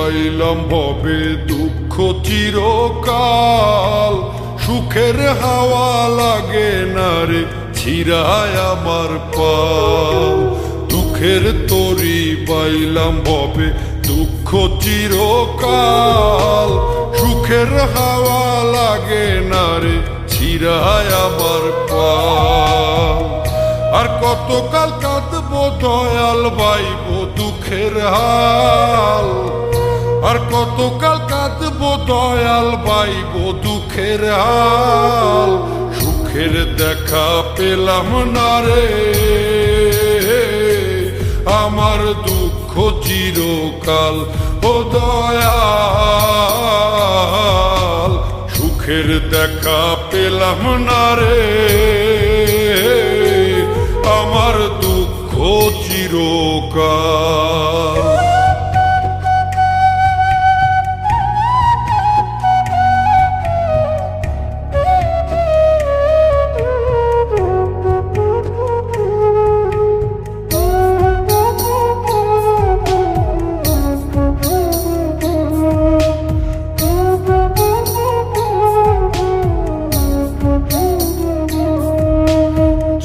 বাইলাম ভবে দুঃখ চিরকাল, সুখের হাওয়া লাগে না রে ছিড়ায় আমার পাল। দুঃখের তরি বাইলাম ভবে দুঃখ চিরকাল, সুখের হাওয়া লাগে না রে ছিড়ায় আমার পাল। আর কতকাল কাঁদবো দয়াল বাইব দুঃখের হাল, আর কতকাল কাঁদবো দয়াল বাইব দুঃখের হাল। সুখের দেখা পেলাম না রে আমার দুঃখ চিরকাল। ও দয়াল সুখের দেখা পেলাম না রে আমার দুঃখ চিরকাল।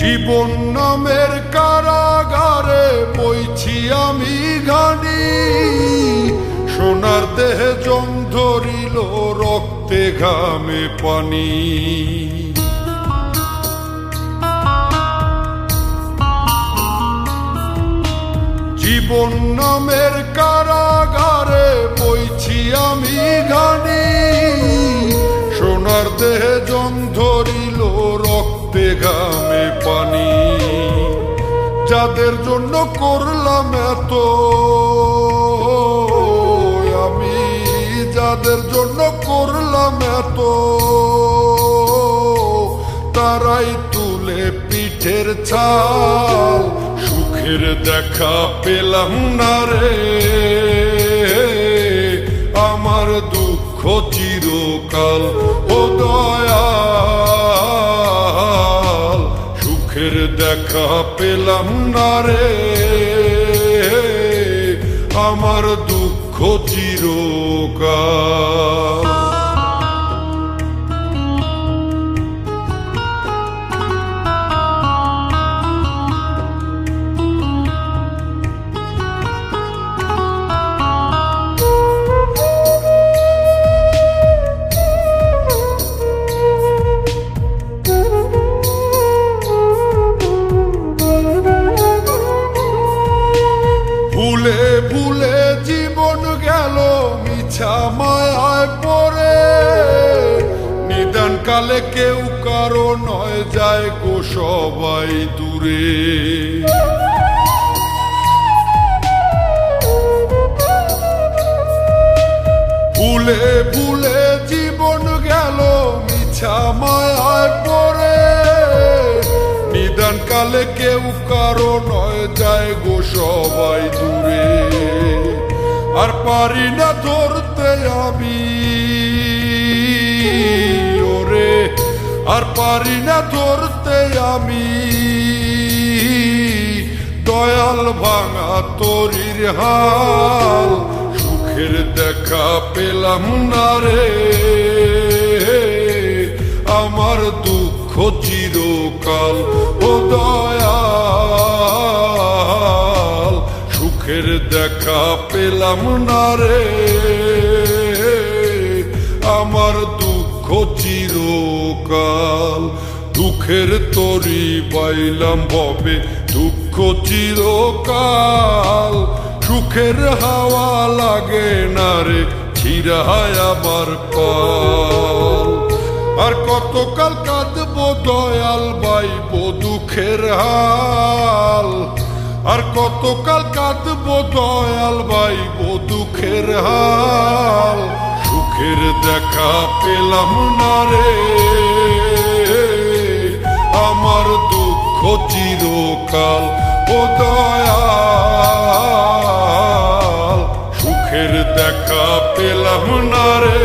জীবন নামের কারাগারে বইছি আমি ঘানি, সোনার দেহে জং ধরিল রক্তে ঘামে পানি। জীবন নামের কারাগারে বইছি আমি ঘানি, সোনার দেহে জং ধরিল রক্তে ঘামে পানি। যাদের জন্য করলাম এত আমি, যাদের জন্য করলাম এত, তারাই তুলে পিঠের ছাল। সুখের দেখা পেলাম না রে আমার দুঃখ চিরকাল। ও দয়াল সুখের দেখা পেলাম না রে আমার দুঃখ চিরকাল। ভুলে ভুলে জীবন গেল মিছা মায়ায় পড়ে, নিদান কালে কেউ কারো নয় যায় গো সবাই দূরে। ভুলে ভুলে জীবন গেল মিছা মায়ায় পড়ে, নিদান কালে কেউ কারো নয় যায় গো সবাই দূরে। আর পারি না ধরতে আমি ওরে, আর পারি না ধরতে আমি দয়াল ভাঙা তরির হাল। সুখের দেখা পেলাম না রে আমার দুঃখ চিরকাল। ও দয়াল সুখের দেখা পেলাম না রে আমার দুঃখ চিরকাল। দুঃখের তরি বাইলাম ভবে দুঃখ চিরকাল, সুখের হাওয়া লাগে না রে ছিড়ায় আমার পাল। আর কতকাল কাঁদবো দয়াল বাইব দুঃখের হাল, আর কতকাল কাঁদবো দয়াল বাইব দুঃখের হাল। সুখের দেখা পেলাম না রে আমার দুঃখ চিরকাল। ও দয়াল সুখের দেখা পেলাম না রে